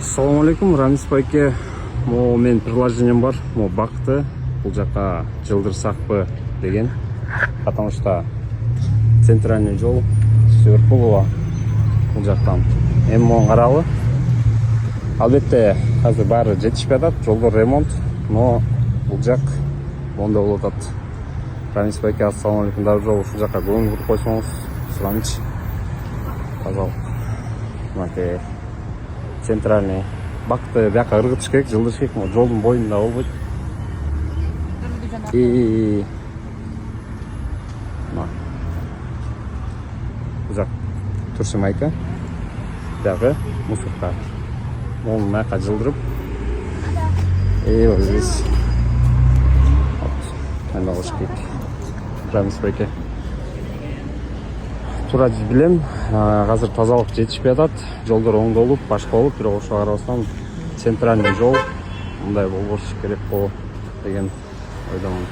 Ассаламу алейкум, Рамис байке. Мен приложением бар, бақты бұл жаққа жылдырсақпы деген. Потому что центральный жол Свердлова бұл жақтан М10 қаралы. Албетте қазір бәрі жетішпей жатады, жолдар ремонт, но бұл жақ онда болып жатады. Рамис байке, ассаламу алейкум, дәу жол ұшы жаққа көңіл құрып қойсаңыз, сұраншы. Пожалуйста. Мәке центральный бақты бияққа ырғытыш керек, жылдырыш керек, жолдың бойында болбойт. Бұл жақ Турсимайка, бияқы Мусурка. Оның маяққа жылдырып. Вот здесь. Айна қош керек. Рамис байке. Тура билем, қазір тазалық жетішпей жатады, жолдар оңдолып, башқа болып, бирок ошоға карабастан центральный жол мындай болбош керек деген ойдамын.